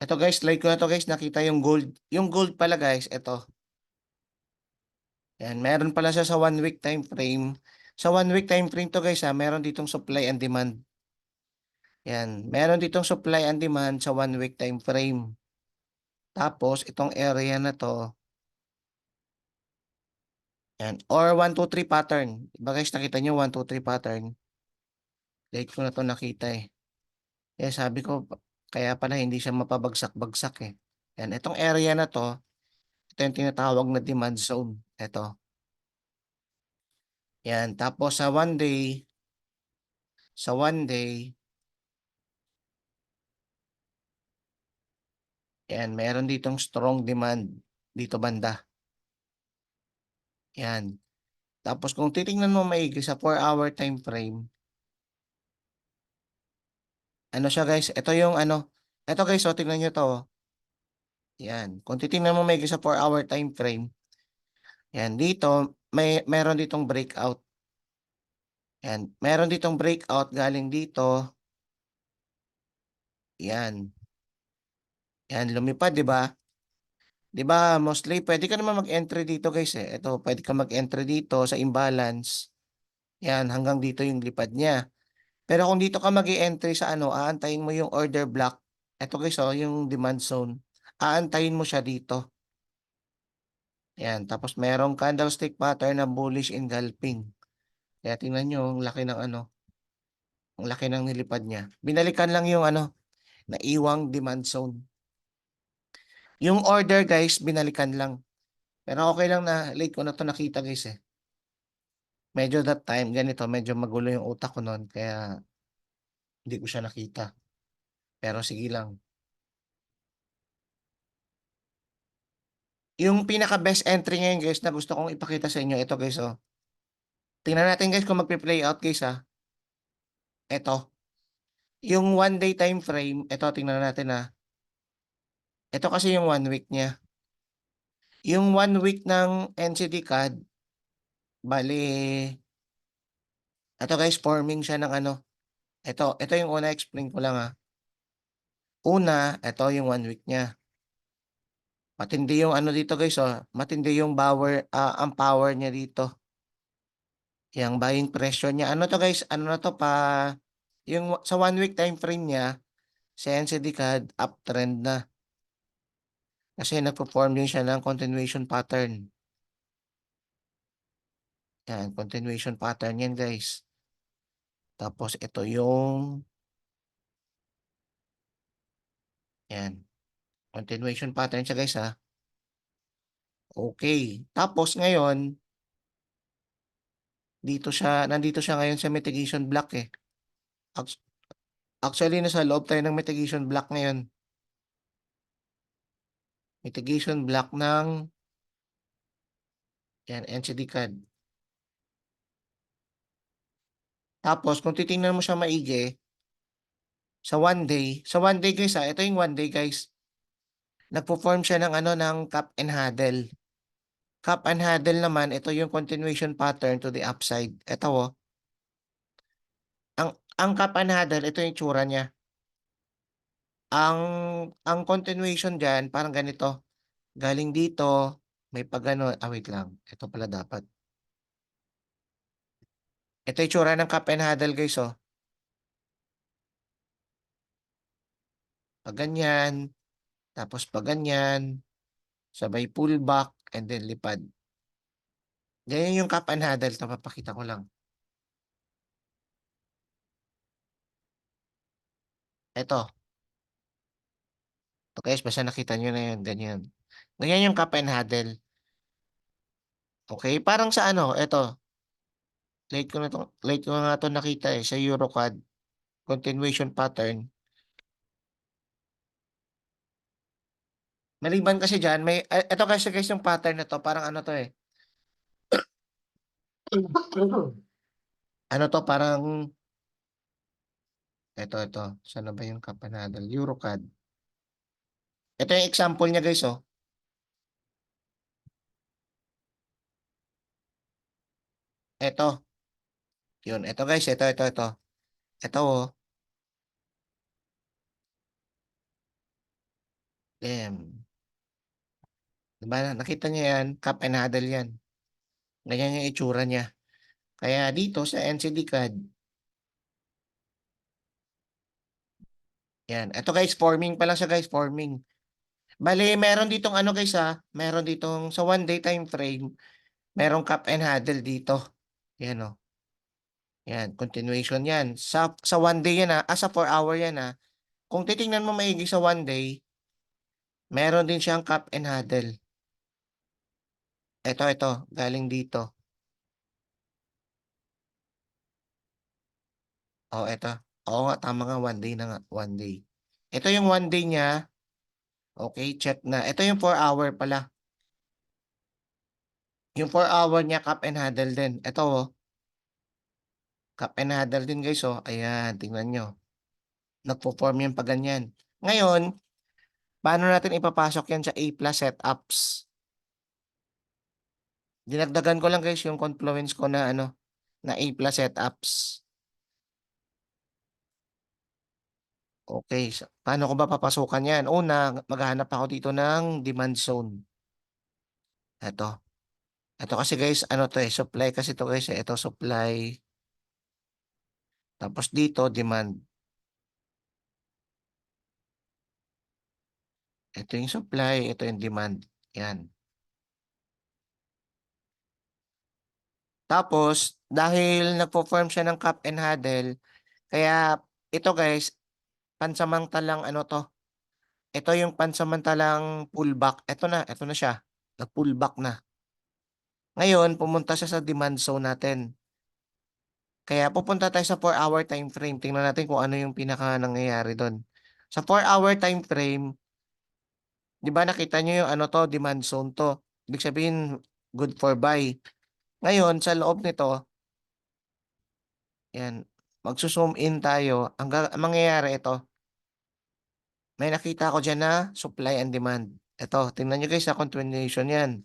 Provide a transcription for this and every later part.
Ito guys, like ko na to guys, nakita yung gold. Yung gold pala guys, ito. Yan, meron pala siya sa 1 week time frame. Sa 1 week time frame to guys ha, meron ditong supply and demand. Yan, meron ditong supply and demand sa 1 week time frame. Tapos, itong area na to, yan, or 1, 2, 3 pattern. Diba guys, nakita nyo 1, 2, 3 pattern. Like ko na to nakita eh. Kaya sabi ko, kaya pala hindi siya mapabagsak-bagsak eh. Yan, itong area na to, ito yung tinatawag na demand zone. Ito. Yan, tapos sa one day, yan, meron ditong strong demand dito banda. Yan. Tapos kung titingnan mo maigi sa 4 hour time frame, ano siya guys, ito yung ano, ito guys, so tingnan nyo to. Yan. Kung titingnan mo maigi sa 4 hour time frame, yan, dito, meron ditong breakout. Yan. Meron ditong breakout galing dito. Yan. Yan, lumipad, di ba? Di ba, mostly, pwede ka naman mag-entry dito guys eh. Ito, pwede ka mag-entry dito sa imbalance. Yan, hanggang dito yung lipad niya. Pero kung dito ka mag-entry sa ano, aantayin mo yung order block. Ito guys, oh, yung demand zone. Aantayin mo siya dito. Yan, tapos merong candlestick pattern na bullish engulfing. Kaya tingnan nyo, ang laki ng ano, ang laki ng nilipad niya. Binalikan lang yung ano, naiwang demand zone. Yung order guys, binalikan lang. Pero okay lang na late ko na to nakita guys eh. Medyo that time, ganito, medyo magulo yung utak ko noon. Kaya hindi ko siya nakita. Pero sige lang. Yung pinaka best entry ngayon guys na gusto kong ipakita sa inyo, ito guys oh. Tingnan natin guys kung magpe-play out guys ah. Ito. Yung 1 day time frame, ito tingnan natin ah. Ito kasi yung 1 week niya. Yung 1 week ng NCD CAD, bali, ito guys, forming siya ng ano. Ito yung una, explain ko lang ah. Una, ito yung 1 week niya. Matindi yung ano dito guys oh. Matindi yung ang power niya dito. Yung buying pressure niya. Ano to guys? Ano na to pa? Yung sa 1 week time frame niya, sa NCD CAD, uptrend na. Kasi nagpo-form din siya ng continuation pattern. Yan, continuation pattern yan guys. Tapos ito yung, yan, continuation pattern siya guys ha. Okay. Tapos ngayon, nandito siya ngayon sa mitigation block eh. Ac- Actually, nasa loob tayo ng mitigation block ngayon. Mitigation block ng, yan, NCD CAD. Tapos, kung titingnan mo siya maigi, sa one day guys ha, ito yung 1 day guys. Nagpo-form siya ng ano, ng cup and handle. Cup and handle naman, ito yung continuation pattern to the upside. Ito oh. Ang, ang cup and handle, ito yung tsura niya. Ang, ang continuation dyan, parang ganito. Galing dito, may pagano, wait lang. Ito pala dapat. Ito yung tsura ng cup and handle guys oh. Pag ganyan, tapos pag ganyan, sabay pullback, and then lipad. Ganyan yung cup and handle. Ito, papakita ko lang. Ito. Ito guys, basta nakita nyo na yun. Ganyan. Ganyan yung cup and handle. Okay? Parang sa ano, ito. Late ko na nga to nakita eh, sa EuroCAD. Continuation pattern. Maliban kasi dyan, ito kasi guys yung pattern na to, parang ano to eh. Ano to, parang, ito. Saan na ba yung cup and handle? EuroCAD. Ito yung example niya guys oh. Ito. Yun, ito guys, ito. Ito oh. Damn. Diba, nakita niyo yan, cup and handle yan. Ganyan yung itsura niya. Kaya dito sa NCD card, yan. Ito guys, forming pa lang siya guys, forming. Bali, meron ditong ano guys meron ditong sa 1 day time frame, merong cup and handle dito. Yan o. Yan, continuation yan. Sa 1 day yan sa 4 hour yan Kung titingnan mo maigi sa 1 day, meron din siyang cup and handle. Ito, galing dito. Oh, ito. Oo nga, tama nga, 1 day na nga, 1 day. Ito yung 1 day niya. Okay, check na. Ito yung 4 hour pala. Yung 4 hour niya, cup and handle din. Ito, cup and handle din guys, Ayan, tingnan nyo. Nagpo-form yung pag ganyan. Ngayon, paano natin ipapasok yan sa A+ setups? Dinagdagan ko lang guys yung confluence ko na na A+ setups. Okay, paano ko ba papasukan yan? Una, maghahanap ako dito ng demand zone. Ito. Ito kasi guys, ano to supply kasi to guys, ito supply. Tapos dito, demand. Ito yung supply, ito yung demand. Yan. Tapos, dahil nagpo-form siya ng cup and handle, kaya ito guys, pansamantalang ano to. Ito yung pansamantalang pullback. Ito na siya. Nag-pullback na. Ngayon, pumunta siya sa demand zone natin. Kaya pupunta tayo sa 4 hour time frame. Tingnan natin kung ano yung pinaka nangyayari doon. Sa 4 hour time frame, 'di ba nakita niyo yung ano to, demand zone to. Ibig sabihin, good for buy. Ngayon, sa loob nito, yan, magsuzoom in tayo. Ang mangyayari ito, may nakita ako dyan na supply and demand. Ito, tingnan nyo guys sa continuation yan.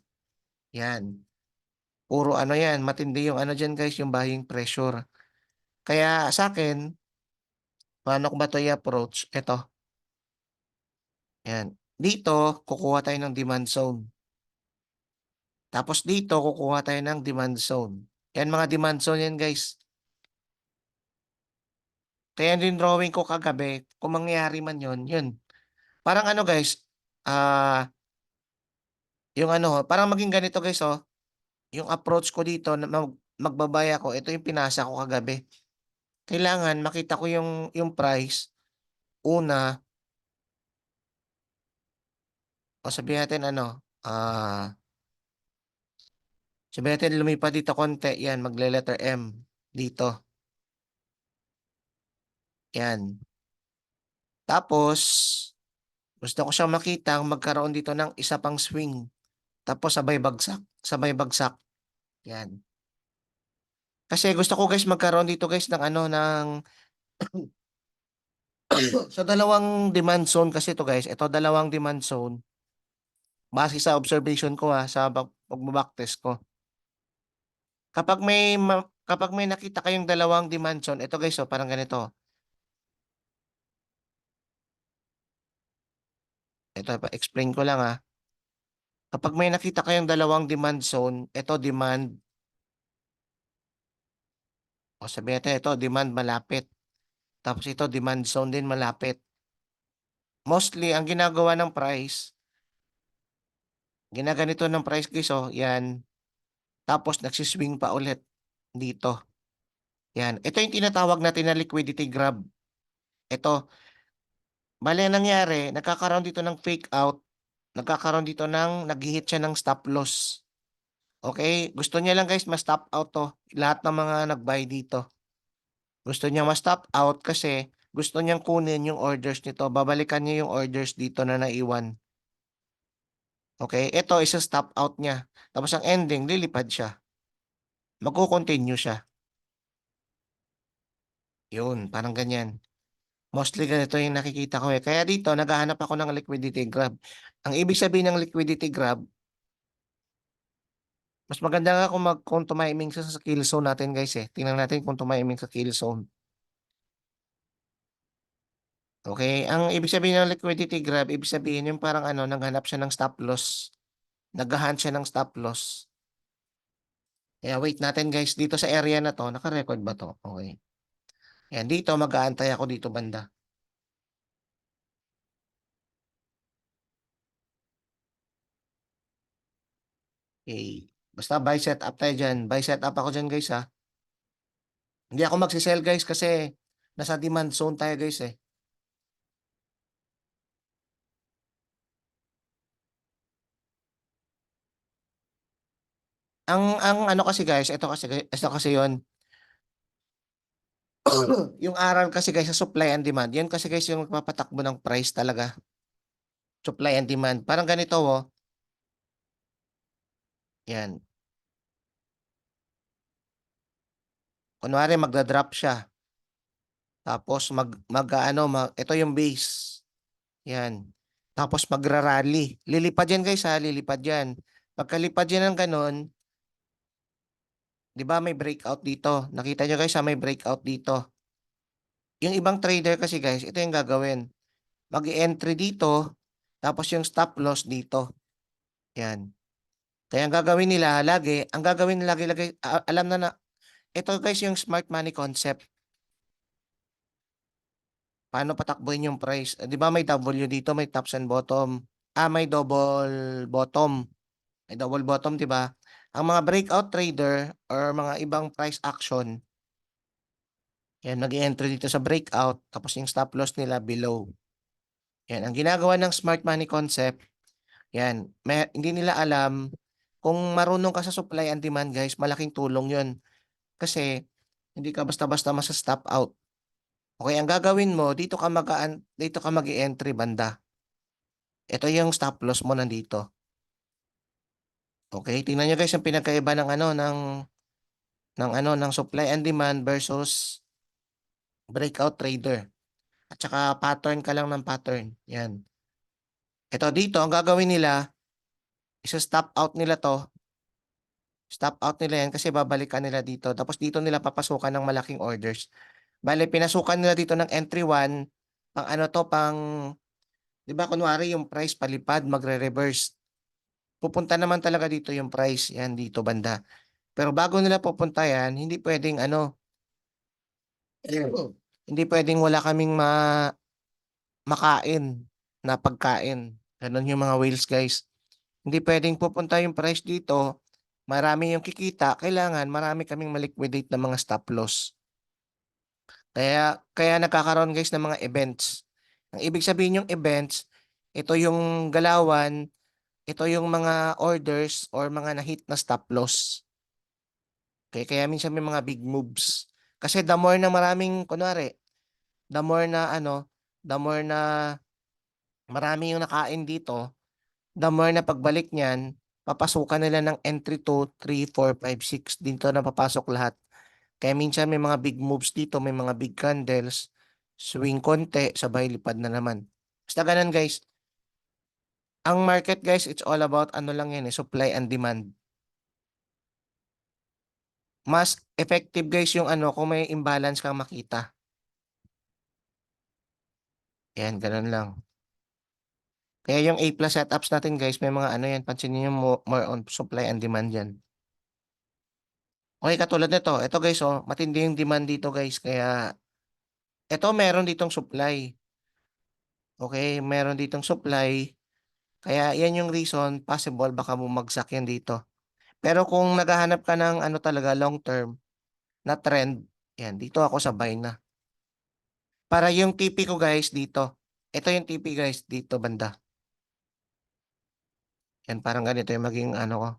Yan. Puro ano yan, matindi yung ano dyan guys, yung buying pressure. Kaya sa akin, paano ko ba ito i-approach? Ito, yan. Dito, kukuha tayo ng demand zone. Tapos dito, kukuha tayo ng demand zone. Yan mga demand zone yan guys. Kaya din drawing ko kagabi, kung mangyayari man yun, yun. Parang ano guys, yung parang maging ganito guys, yung approach ko dito, na magbabay ako, ito yung pinasa ko kagabi. Kailangan makita ko yung price, una, o sabihin natin sabihin natin lumipat dito konti, yan, magle-letter M dito. Yan. Tapos, gusto ko siyang makita magkaroon dito ng isa pang swing. Tapos sabay bagsak. Sabay bagsak. Yan. Kasi gusto ko guys magkaroon dito guys ng sa dalawang demand zone kasi to guys. Ito dalawang demand zone. Base sa observation ko sa pag-backtest ko. Kapag may nakita kayong dalawang demand zone, ito guys parang ganito. Ito explain ko lang Kapag may nakita kayong dalawang demand zone, ito demand, o sabihin natin ito demand malapit. Tapos ito demand zone din malapit. Mostly ang ginagawa ng price, ginaganito ng price guys yan. Tapos nagsiswing pa ulit dito. Yan. Ito yung tinatawag natin na liquidity grab. Ito, bale nangyari, nagkakaroon dito ng fake out, nagkakaroon dito nag-hit siya ng stop loss. Okay? Gusto niya lang guys ma-stop out to. Lahat ng mga nag-buy dito. Gusto niya ma-stop out kasi gusto niyang kunin yung orders nito. Babalikan niya yung orders dito na naiwan. Okay? Ito isa stop out niya. Tapos ang ending, lilipad siya. Magko-continue siya. Yun, parang ganyan. Mostly ganito yung nakikita ko Kaya dito, naghahanap ako ng liquidity grab. Ang ibig sabihin ng liquidity grab, mas maganda nga kung tumiming sa kill zone natin guys Tingnan natin kung tumiming sa kill zone. Okay, ang ibig sabihin ng liquidity grab, ibig sabihin yung parang ano, naghanap siya ng stop loss. Naghahunt siya ng stop loss. Kaya wait natin guys, dito sa area na to, naka-record ba to? Okay. Yan, dito mag-aantay ako dito banda. Okay. Basta buy set up tayo dyan. Buy set up ako dyan guys ha. Hindi ako magsisell guys kasi nasa demand zone tayo guys eh. Ang ano kasi guys, ito kasi yon. Yung aral kasi guys sa supply and demand. Yan kasi guys yung magpapatakbo ng price talaga. Supply and demand. Parang ganito oh. Yan. Kunwari magda-drop siya. Tapos ito yung base. Yan. Tapos magra-rally. Lilipad yan guys ha, lilipad yan. Pagkalipad yan ng ganun, 'di ba may breakout dito. Nakita nyo guys ha, may breakout dito. Yung ibang trader kasi guys, ito yung gagawin. Mag-entry dito, tapos yung stop loss dito. Yan. Kaya ang gagawin nila lagi, alam na ito guys yung smart money concept. Paano patakbuhin yung price? 'Di ba may W dito, may tops and bottom. May double bottom. May double bottom, 'di ba? Ang mga breakout trader or mga ibang price action, yan, mag-entry dito sa breakout, tapos yung stop loss nila below. Yan, ang ginagawa ng smart money concept, yan, hindi nila alam, kung marunong ka sa supply and demand guys, malaking tulong yon. Kasi, hindi ka basta-basta masa-stop out. Okay, ang gagawin mo, dito ka mag-entry banda. Ito yung stop loss mo nandito. Okay, tingnan nyo guys yung pinagkaiba ng ng supply and demand versus breakout trader. At saka pattern ka lang ng pattern. Yan. Ito dito, ang gagawin nila, isa-stop out nila to. Stop out nila yan kasi babalikan nila dito. Tapos dito nila papasukan ng malaking orders. Bale, pinasukan nila dito ng entry 1, pang ano to, di ba kunwari yung price palipad, magre-reverse. Pupunta naman talaga dito yung price, yan dito banda. Pero bago nila pupunta yan, hindi pwedeng hindi pwedeng wala kaming makain na pagkain. Ganun yung mga whales guys. Hindi pwedeng pupunta yung price dito, marami yung kikita, kailangan marami kaming maliquidate ng mga stop loss. Kaya nagkakaroon guys ng mga events. Ang ibig sabihin yung events, ito yung galawan, ito yung mga orders or mga na-hit na stop loss. Kaya minsan may mga big moves. Kasi the more na maraming, kunwari, the more na the more na marami yung nakain dito, the more na pagbalik niyan, papasukan nila ng entry 2, 3, 4, 5, 6. Dito na papasok lahat. Kaya minsan may mga big moves dito, may mga big candles, swing konti, sabay lipad na naman. Basta ganun guys. Ang market guys, it's all about ano lang yan supply and demand. Mas effective guys yung kung may imbalance kang makita. Yan, ganun lang. Kaya yung A plus setups natin guys, may mga yan, pansinin nyo more on supply and demand yan. Okay, katulad nito. Ito guys, matindi yung demand dito guys. Kaya, ito meron ditong supply. Okay, meron ditong supply. Kaya yan yung reason, possible baka bumagsak yan dito. Pero kung naghahanap ka ng talaga long term na trend, yan, dito ako sa buy na. Para yung TP ko guys dito. Ito yung TP guys dito banda. Yan, parang ganito yung maging ko.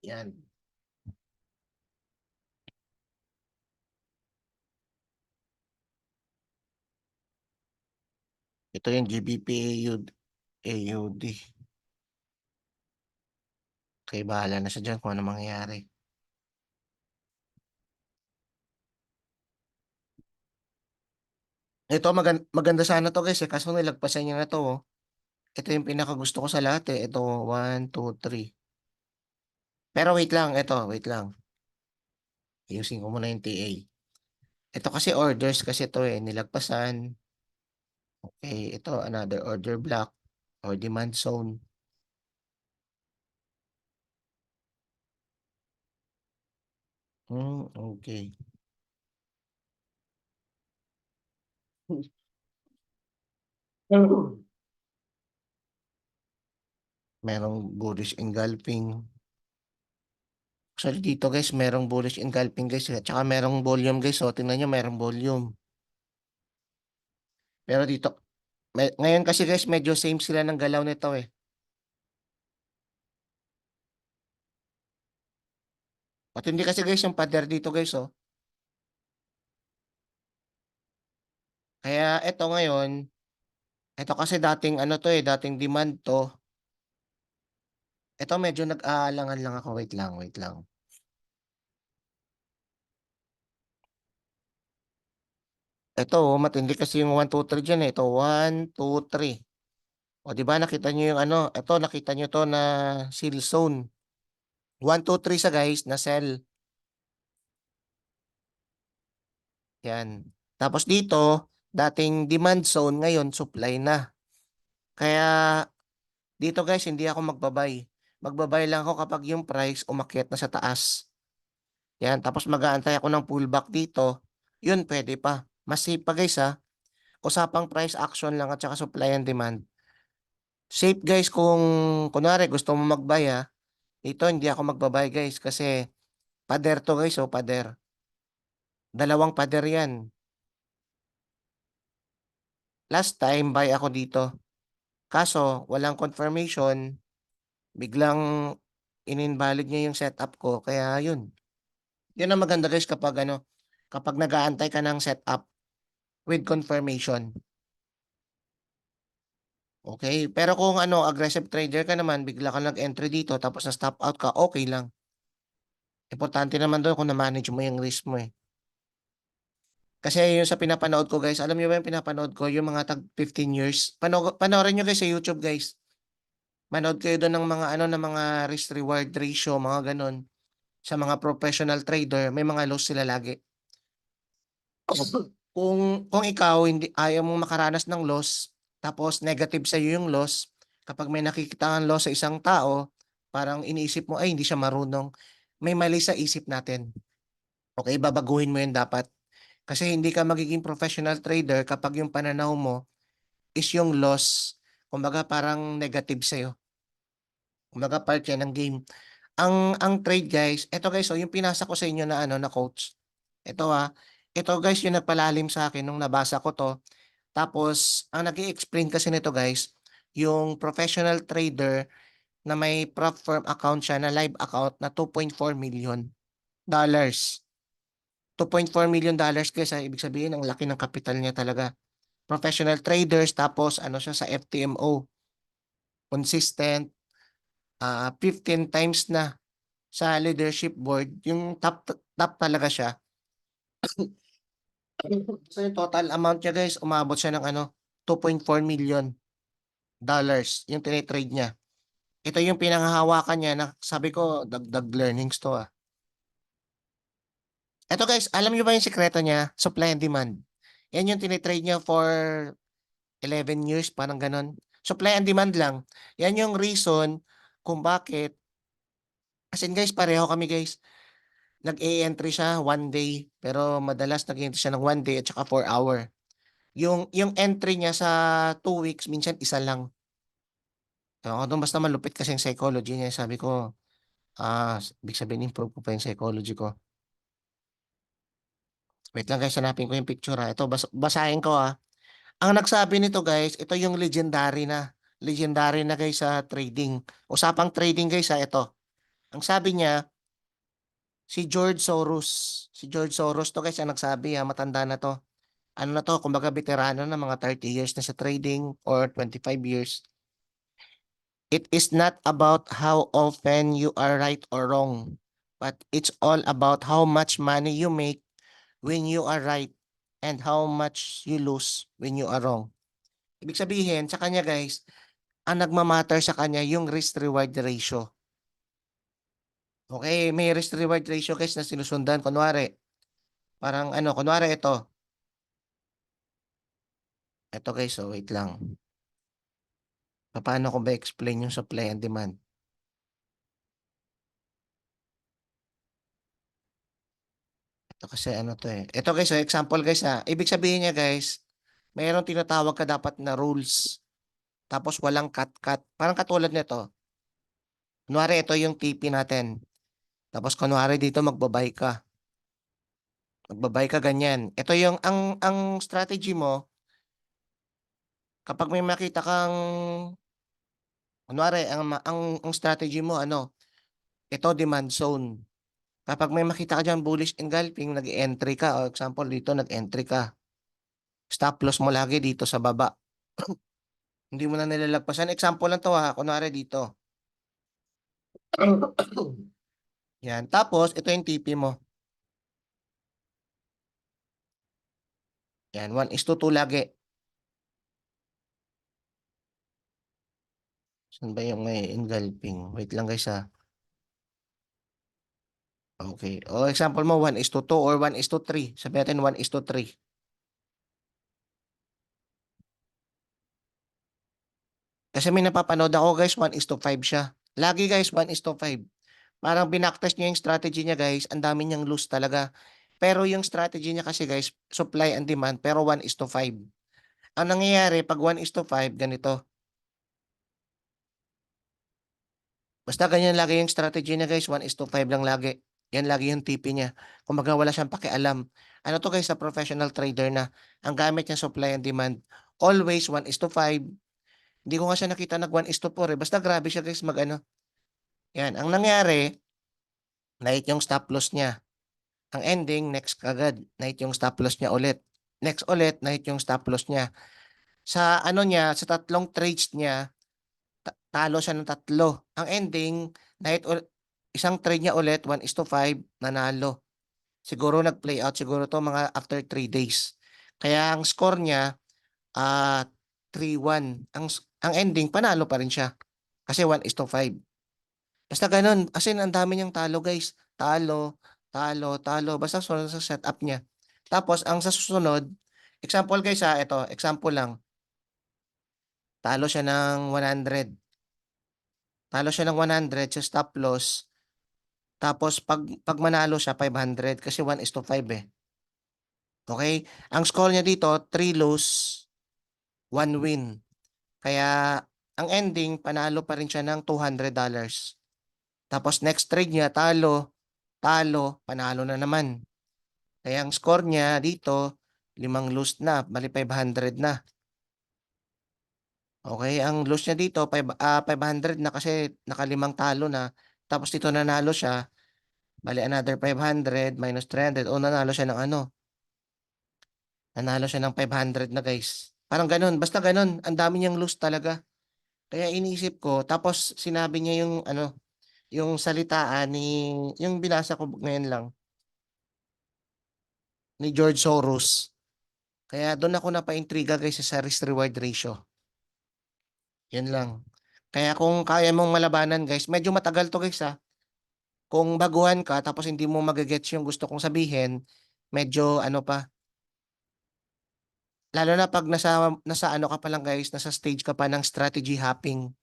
Yan. Ito yung GBP AUD. Okay, bahala na siya dyan kung ano mangyayari. Ito, maganda sana to guys kaso nilagpasan niya na to. Ito yung pinakagusto ko sa lahat eh. Ito, 1, 2, 3. Pero wait lang, ito, wait lang. Ayusin ko muna yung TA. Ito kasi orders kasi 'to, eh, nilagpasan. Okay, ito another order block or demand zone. Okey. Merong bullish engulfing. Actually dito guys merong bullish engulfing guys, eh, at saka merong volume guys, oh, tingnan niyo merong volume. Pero dito ngayon kasi guys medyo same sila ng galaw nito, eh. Matindi kasi guys yung pader dito guys, oh. Kaya eto ngayon, eto kasi dating ano 'to, eh, dating demand 'to. Eto medyo nag-aalangan lang ako, wait lang, wait lang. Eto, oh, matindi kasi yung 1, 2, 3 diyan, eh. Ito 1, 2, 3. Oh, 'di ba nakita niyo yung ano, eto nakita niyo 'to na seal zone. 1, 2, 3 siya guys na sell, 'yan. Tapos dito, dating demand zone, ngayon supply na. Kaya dito guys hindi ako magba-buy. Magba-buy lang ako kapag yung price umakyat na sa taas. 'Yan, tapos mag-aantay ako ng pullback dito, yun puwede pa. Mas safe pa guys, usapang price action lang at saka supply and demand. Safe guys kung kunwari gusto mo mag-buy, dito hindi ako magba-buy guys kasi pader 'to guys, oh, pader. Dalawang pader 'yan. Last time buy ako dito, kaso walang confirmation, biglang ininvalid niya yung setup ko kaya yun. Yun ang maganda guys kapag ano, kapag nag-aantay ka ng setup with confirmation. Okay, pero kung ano aggressive trader ka naman bigla kang nag-entry dito tapos na-stop out ka, okay lang. Importante naman dun kung na-manage mo yung risk mo, eh. Kasi yung sa pinapanood ko guys, alam niyo ba yung pinapanood ko yung mga tag 15 years? Panoorin niyo guys sa YouTube guys. Manood kayo dun ng mga ano, ng mga risk reward ratio, mga gano'n. Sa mga professional trader may mga loss sila lagi. Kung ikaw hindi ayaw mong makaranas ng loss, tapos negative sa'yo yung loss, kapag may nakikita kang loss sa isang tao, parang iniisip mo, "Ay hindi siya marunong." May mali sa isip natin, okey? Babaguhin mo yun dapat. Kasi hindi ka magiging professional trader kapag yung pananaw mo is yung loss, kumbaga parang negative sa'yo. Kumbaga part yan ng game. Ang trade guys, eto guys, yung pinasa ko sa inyo na ano, na quotes. Ito, ito guys yung nagpalalim sa akin nung nabasa ko 'to. Tapos ang nag-i-explain kasi nito guys, yung professional trader na may prop firm account siya na live account na $2.4 million. $2.4 million guys, ibig sabihin ang laki ng kapital niya talaga. Professional traders tapos ano siya sa FTMO, consistent, 15 times na sa leadership board, yung top top talaga siya. So yung total amount niya guys, umabot siya ng ano, $2.4 million yung tine-trade niya. Ito yung pinanghahawakan niya na sabi ko dagdag learnings 'to, ah. Eto guys, alam niyo ba yung sikreto niya? Supply and demand. Yan yung tine-trade niya for 11 years, parang gano'n. Supply and demand lang. Yan yung reason kung bakit as in guys pareho kami guys. Nag-e-entry siya 1 day, pero madalas nag-e-entry siya ng 1 day at saka 4 hour. Yung entry niya sa 2 weeks minsan isa lang. Ewan ko dun basta malupit kasi yung psychology niya, sabi ko, ibig sabihin improve ko pa yung psychology ko. Wait lang guys, hanapin ko yung picture, Ito basahin ko, Ang nagsabi nito guys, ito yung legendary na. Legendary na guys sa trading. Usapang trading guys, ito. Ang sabi niya, si George Soros. Si George Soros 'to guys ang nagsabi, matanda na 'to. Ano na 'to, kumbaga veterano na, mga 30 years na sa trading or 25 years. It is not about how often you are right or wrong, but it's all about how much money you make when you are right and how much you lose when you are wrong. Ibig sabihin sa kanya guys, ang nagma-matter sa kanya yung risk reward ratio. Okay, may risk reward ratio guys na sinusundan. Kunwari, Parang ano, kunwari ito. Ito guys, so wait lang. Paano ko ba explain yung supply and demand? Ito kasi ano to eh. Ito guys, so example guys ha. Ibig sabihin niya guys, mayroong tinatawag ka dapat na rules. Tapos walang cut-cut. Parang katulad nito. Kunwari ito yung TP natin. Tapos kunwari dito magbabay ka. Magbabay ka ganyan. Ito yung ang strategy mo kapag may makita kang kunwari ang strategy mo ano, ito demand zone. Kapag may makita ka diyan bullish engulfing, nag-entry ka. O example dito nag-entry ka. Stop loss mo lagi dito sa baba. Hindi mo na nilalagpasan. Example lang to ha. Kunwari dito. Yan. Tapos ito yung TP mo. Yan. 1:2 lagi. Saan ba yung may engulfing? Wait lang guys ha. Okay. O example mo 1:2 or 1:3. Sabihin natin 1:3. Kasi may napapanood ako guys 1:5 siya. Lagi guys 1:5. Parang binacktest niya yung strategy niya guys. Ang dami niyang loose talaga. Pero yung strategy niya kasi guys, supply and demand pero 1:5. Ang nangyayari pag 1:5 ganito. Basta ganyan lagi yung strategy niya guys, 1:5 lang lagi. Yan lagi yung TP niya. Kumbaga wala siyang pakialam. Ano to guys sa professional trader na ang gamit niya supply and demand. Always 1:5. Hindi ko nga siya nakita nag 1:4 eh. Basta grabe siya guys mag ano. Yan. Ang nangyari, night yung stop loss niya. Ang ending, next kagad. Night yung stop loss niya ulit. Next ulit, night yung stop loss niya. Sa ano niya, sa tatlong trades niya, talo siya ng tatlo. Ang ending, isang trade niya ulit, 1:5, nanalo. Siguro nag-play out siguro to mga after 3 days. Kaya ang score niya, 3-1. Ang ending, panalo pa rin siya. Kasi 1:5. Basta ganun. As in, ang dami niyang talo guys. Talo, talo, talo. Basta sunod sa setup niya. Tapos, ang sa susunod, example guys ha, ito, example lang. Talo siya ng 100. Talo siya ng 100 sa stop loss. Tapos pag manalo siya 500 kasi 1:5 eh. Okay? Ang score niya dito 3 lose, 1 win. Kaya ang ending panalo pa rin siya ng $200. Tapos next trade niya talo, talo, panalo na naman. Kaya ang score niya dito 5 lose na, bali 500 na. Okay, ang lose niya dito 500 na kasi nakalimang talo na. Tapos dito nanalo siya, bali another 500 minus 300 o nanalo siya ng ano, nanalo siya ng 500 na guys. Parang ganun. Basta ganun. Ang dami niyang loose talaga. Kaya iniisip ko. Tapos sinabi niya yung ano, yung salitaan ni, yung binasa ko ngayon lang, ni George Soros. Kaya doon ako napaintriga guys sa risk reward ratio. Yan lang. Kaya kung kaya mong malabanan guys, medyo matagal to guys ha. Kung baguhan ka tapos hindi mo magagets yung gusto kong sabihin, medyo ano pa, lalo na pag nasa ano ka pa lang guys, nasa stage ka pa ng strategy hopping.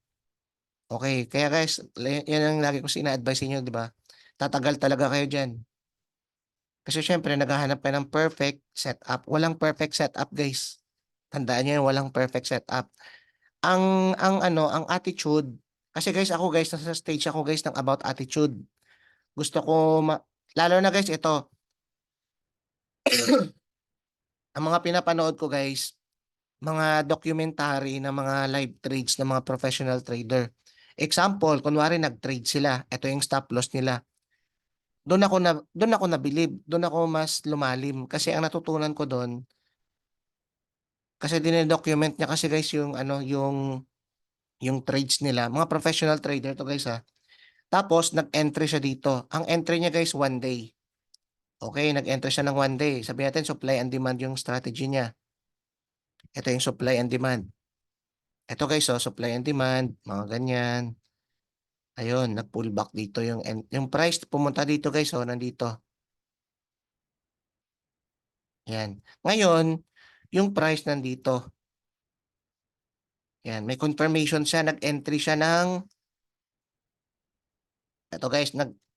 Okay, kaya guys, yan ang lagi ko sina-advise inyo, di ba? Tatagal talaga kayo diyan. Kasi syempre naghahanap ka ng perfect setup. Walang perfect setup, guys. Tandaan niyo, walang perfect setup. Ang ano, ang attitude, kasi guys, ako guys, nasa stage ako guys ng about attitude. Gusto ko lalo na guys, ito, ang mga pinapanood ko guys, mga documentary ng mga live trades ng mga professional trader. Example, kunwari nag-trade sila, ito yung stop loss nila. Doon ako nabilib, doon ako mas lumalim kasi ang natutunan ko doon kasi dine-document niya kasi guys yung ano yung trades nila, mga professional trader to guys ha. Tapos nag-entry siya dito. Ang entry niya guys 1 day. Okay, nag-entry siya ng 1 day. Sabihin natin supply and demand yung strategy niya. Ito yung supply and demand. Ito guys, oh, supply and demand, mga ganyan. Ayun, nag-pull back dito yung price pumunta dito guys, oh, nandito. Yan. Ngayon, yung price nandito. Yan, may confirmation siya, nag-entry siya ng, eto guys,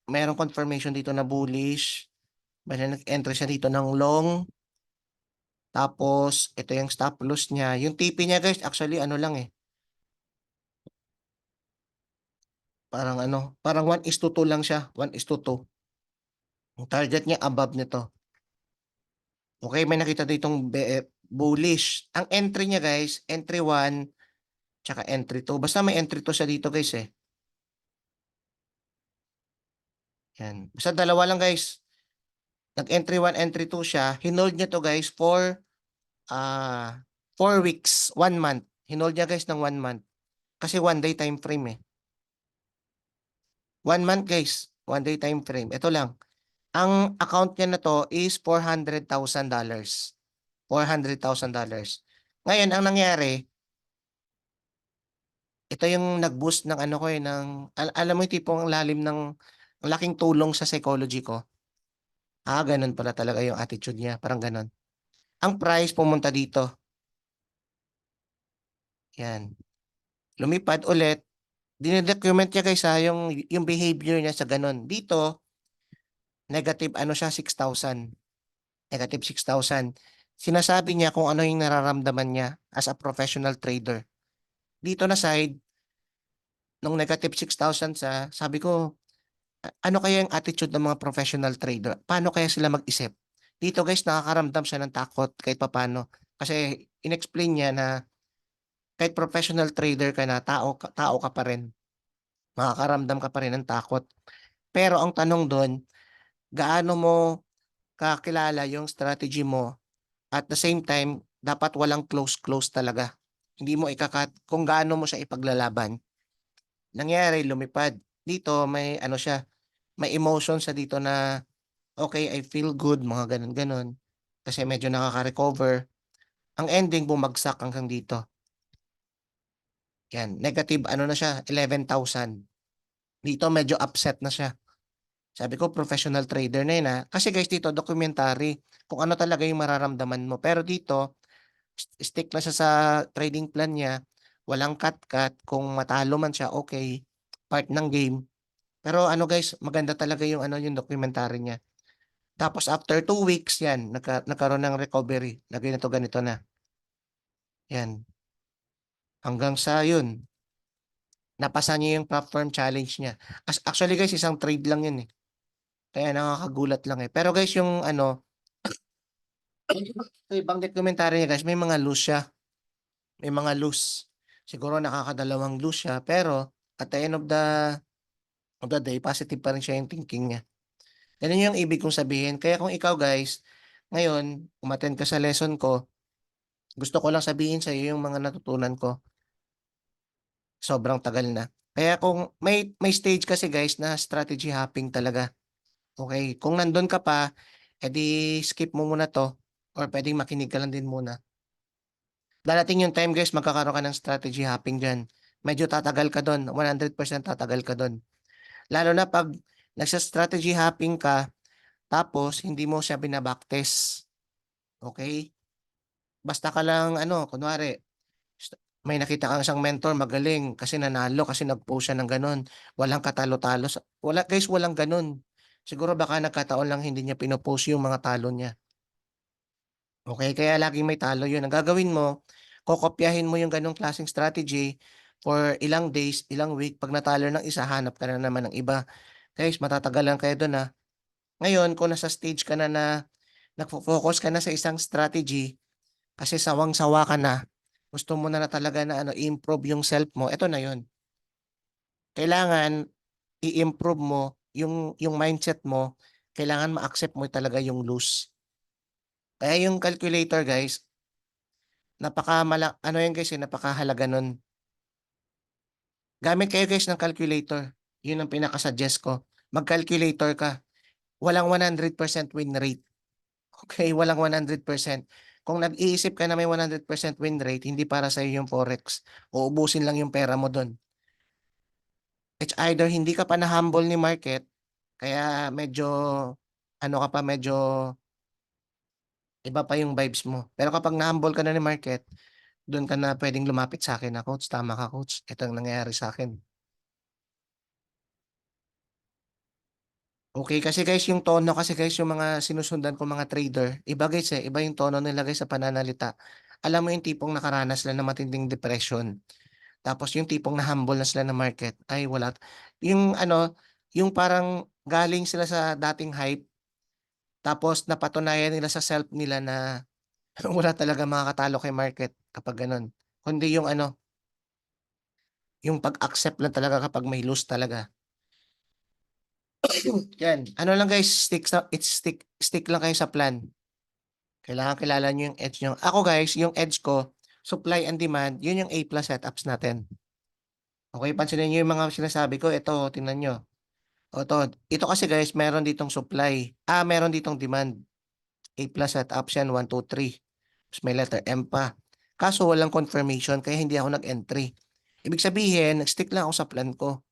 mayroong confirmation dito na bullish. Bale, nag-entry siya dito ng long. Tapos, ito yung stop loss niya. Yung TP niya guys, actually ano lang eh. Parang 1:2 lang siya. 1:2. Yung target niya above nito. Okay, may nakita ditong bullish. Ang entry niya guys, entry 1, tsaka entry 2. Basta may entry 2 siya dito guys eh. Yan. Basta dalawa lang guys. Nag-entry 1, entry 2 siya. Hinold niya to guys for ah 4 weeks, 1 month. Hinold niya guys ng 1 month. Kasi 1 day time frame eh. 1 month guys, 1 day time frame. Ito lang. Ang account niya na to is $400,000. $400,000. Ngayon, ang nangyari, ito yung nag-boost ng ano ko eh, alam mo yung tipong ang lalim ng, ang laking tulong sa psychology ko. Ganun pala talaga yung attitude niya, parang ganun. Ang price pumunta dito. Yan. Lumipad ulit. Dinedocument niya guys yung behavior niya sa ganun. Dito, negative ano siya, 6,000. Negative 6,000. Sinasabi niya kung ano yung nararamdaman niya as a professional trader. Dito na side, nung negative 6,000 sabi ko, ano kaya yung attitude ng mga professional trader? Paano kaya sila mag-isip? Dito guys, nakakaramdam siya ng takot kahit papano. Kasi inexplain niya na kahit professional trader ka na, tao ka pa rin. Makakaramdam ka pa rin ng takot. Pero ang tanong doon, gaano mo kakilala yung strategy mo at the same time, dapat walang close talaga. Hindi mo ikakat kung gaano mo siya ipaglalaban. Nangyari, lumipad. Dito, may ano siya, may emotion sa dito na, okay, I feel good, mga ganun-ganun. Kasi medyo nakaka-recover. Ang ending, bumagsak hanggang dito. Yan, negative ano na siya, 11,000. Dito, medyo upset na siya. Sabi ko, professional trader na yun ha. Kasi guys, dito, documentary, kung ano talaga yung mararamdaman mo. Pero dito, stick na siya sa trading plan niya. Walang cut-cut. Kung matalo man siya, okay. Part ng game. Pero ano guys, maganda talaga yung documentary niya. Tapos after 2 weeks, yan, nagkaroon ng recovery. Lagay na to ganito na. Yan. Hanggang sa yun, napasa niya yung platform challenge niya. Actually guys, isang trade lang yun eh. Kaya nakakagulat lang eh. Pero guys, yung ano, sa ibang documentary niya guys, may mga loose siya. May mga loose. Siguro nakakadalawang loose siya. Pero at the end of the day, positive pa rin siya yung thinking niya. Ganun yung ibig kong sabihin. Kaya kung ikaw guys, ngayon, umattend ka sa lesson ko, gusto ko lang sabihin sa iyo yung mga natutunan ko. Sobrang tagal na. Kaya kung may stage kasi guys na strategy hopping talaga. Okay, kung nandun ka pa, edi skip mo muna to or pwedeng makinig ka lang din muna. Darating yung time guys, magkakaroon ka ng strategy hopping dyan. Medyo tatagal ka doon, 100% tatagal ka doon. Lalo na pag nagsa-strategy hopping ka, tapos hindi mo siya binabacktest. Okay? Basta ka lang ano, kunwari, may nakita kang isang mentor magaling kasi nanalo kasi nag-post siya ng ganun. Walang katalo-talo. Wala guys, walang ganun. Siguro baka nagkataon lang hindi niya pinopost yung mga talo niya. Okay, kaya laging may talo yun. Ang gagawin mo, kokopyahin mo yung ganong klaseng strategy for ilang days, ilang week. Pag natalo ng isa, hanap ka na naman ng iba. Guys, matatagalan kayo doon ha. Ngayon, kung nasa stage ka na nagfo-focus ka na sa isang strategy, kasi sawang-sawa ka na, gusto mo na talaga na i-improve yung self mo, eto na yun. Kailangan i-improve mo yung mindset mo, kailangan ma-accept mo talaga yung lose. Kaya yung calculator guys, ano yan guys, napakahalaga nun. Gamit kayo guys ng calculator. Yun ang pinaka-suggest ko. Mag-calculator ka. Walang 100% win rate. Okay, walang 100%. Kung nag-iisip ka na may 100% win rate, hindi para sa iyo yung forex. Uubusin lang yung pera mo doon. It's either hindi ka pa na-humble ni market, kaya medyo, ano ka pa, medyo iba pa yung vibes mo. Pero kapag na-humble ka na ni market, doon ka na pwedeng lumapit sa akin na, "Coach, tama ka coach. Ito ang nangyayari sa akin." Okay, kasi guys, yung tono kasi guys, yung mga sinusundan ko mga trader, iba guys eh, iba yung tono nila guys sa pananalita. Alam mo yung tipong nakaranas sila ng matinding depression. Tapos yung tipong na-humble na sila ng market, ay wala. Yung ano, yung parang galing sila sa dating hype, tapos napatunayan nila sa self nila na wala talaga makakatalo kay market kapag ganun. Kundi yung ano, yung pag-accept lang talaga kapag may loss talaga. Yan. Ano lang guys, stick lang kayo sa plan. Kailangan kilala nyo yung edge nyo. Ako guys, yung edge ko, supply and demand, yun yung A plus setups natin. Okay, pansinin nyo yung mga sinasabi ko. Ito, tingnan nyo. O to, ito kasi guys, meron ditong supply. Meron ditong demand. A plus setups yan, 1, 2, 3. Tapos may letter M pa. Kaso walang confirmation, kaya hindi ako nag-entry. Ibig sabihin, nag-stick lang ako sa plan ko.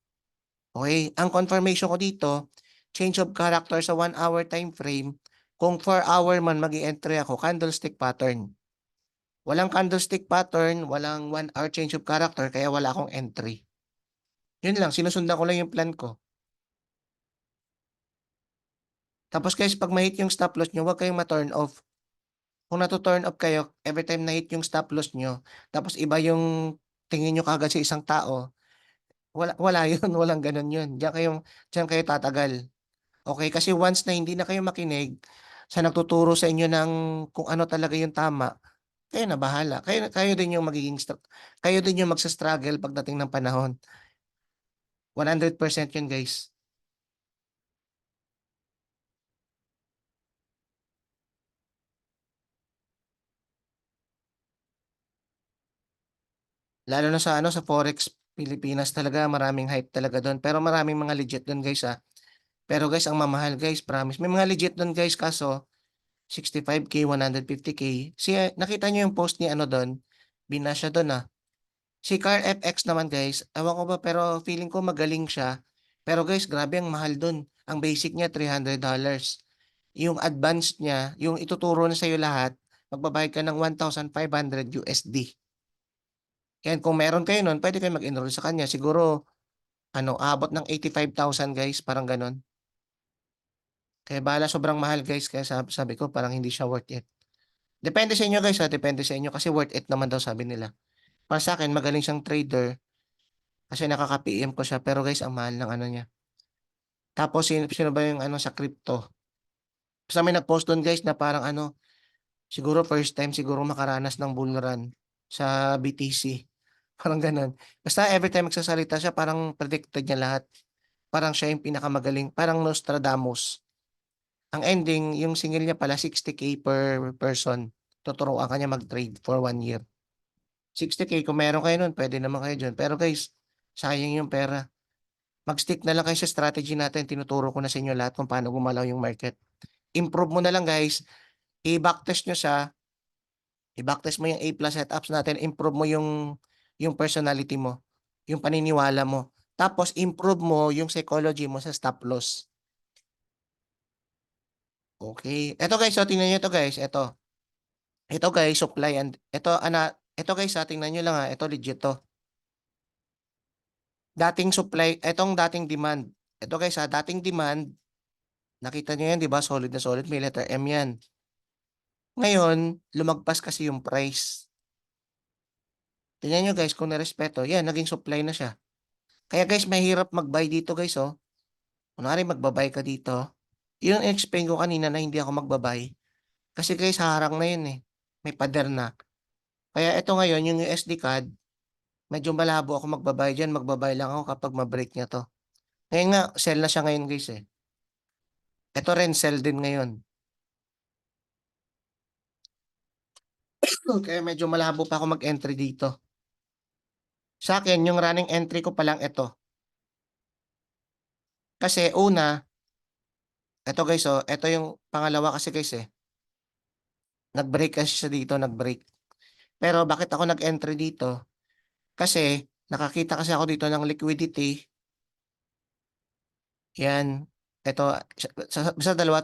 Okay, ang confirmation ko dito, change of character sa 1 hour time frame. Kung 4 hour man mag-entry ako, candlestick pattern. Walang candlestick pattern, walang 1 hour change of character, kaya wala akong entry. Yun lang, sinusundan ko lang yung plan ko. Tapos guys, pag ma-hit yung stop loss nyo, huwag kayong ma-turn off. Kung nato-turn off kayo, every time na-hit yung stop loss nyo, tapos iba yung tingin nyo kagad sa isang tao, wala yun, walang ganun yun. Diyan kayo tatagal. Okay, kasi once na hindi na kayo makinig sa nagtuturo sa inyo ng kung ano talaga yung tama, kayo na bahala. Kayo din yung kayo din yung magsa-struggle pagdating ng panahon. 100% yun, guys. Lalo na sa ano sa Forex Pilipinas talaga, maraming hype talaga doon. Pero maraming mga legit doon, guys, ah. Pero guys, ang mamahal, guys, promise. May mga legit doon, guys, kaso 65K, 150K. Nakita niyo yung post ni ano doon? Binasya doon, ah. Si Car FX naman guys, ewan ko ba pero feeling ko magaling siya. Pero guys, grabe ang mahal dun. Ang basic niya $300. Yung advanced niya, yung ituturo na sa'yo lahat, magbabayad ka ng 1,500 USD. Yan, kung meron kayo nun, pwede kayo mag-enroll sa kanya. Siguro, abot ng 85,000 guys, parang ganon. Kaya bala sobrang mahal guys, kaya sabi ko parang hindi siya worth it. Depende sa inyo guys ha, depende sa inyo kasi worth it naman daw sabi nila. Para sa akin, magaling siyang trader. Kasi nakaka-PM ko siya pero guys ang mahal ng ano niya. Tapos sino ba yung ano sa crypto? Basta may nag-post doon guys na parang siguro first time siguro makaranas ng bull run sa BTC. Parang ganun. Basta every time magsasalita siya parang predicted niya lahat. Parang siya yung pinakamagaling. Parang Nostradamus. Ang ending, yung single niya pala 60K per person. Tuturuan kanya mag-trade for 1 year. 60K kung meron kayo nun, pwede naman kayo dyan. Pero guys, sayang yung pera. Mag-stick na lang kayo sa strategy natin. Tinuturo ko na sa inyo lahat kung paano gumalaw yung market. Improve mo na lang guys. I-backtest nyo siya. I-backtest mo yung A plus setups natin. Improve mo yung personality mo. Yung paniniwala mo. Tapos improve mo yung psychology mo sa stop loss. Okay. Ito guys, so tingnan nyo ito guys. Ito guys, supply and ito guys, tingnan nyo lang ha. Ito legit to. Dating supply, etong dating demand. Ito guys dating demand. Nakita nyo yan, di ba? Solid na solid. May letter M yan. Ngayon, lumagpas kasi yung price. Tingnan nyo guys kung narespeto. Yan, naging supply na siya. Kaya guys, mahirap mag-buy dito guys, oh. Kunwari magbabay ka dito. Yung explain ko kanina na hindi ako magbabay. Kasi guys, harang na yun eh. May pader na. Kaya ito ngayon, yung USD CAD, medyo malabo ako magbabay dyan. Magbabay lang ako kapag ma-break niya to. Ngayon nga, sell na siya ngayon guys eh. Ito rin, sell din ngayon. Kaya medyo malabo pa ako mag-entry dito. Sa akin, yung running entry ko pa lang ito. Kasi una, ito guys, oh, ito yung pangalawa kasi guys eh. Nag-break kasi siya dito, nag-break. Pero bakit ako nag-entry dito? Kasi nakakita kasi ako dito ng liquidity. Yan. Ito, sa dalawa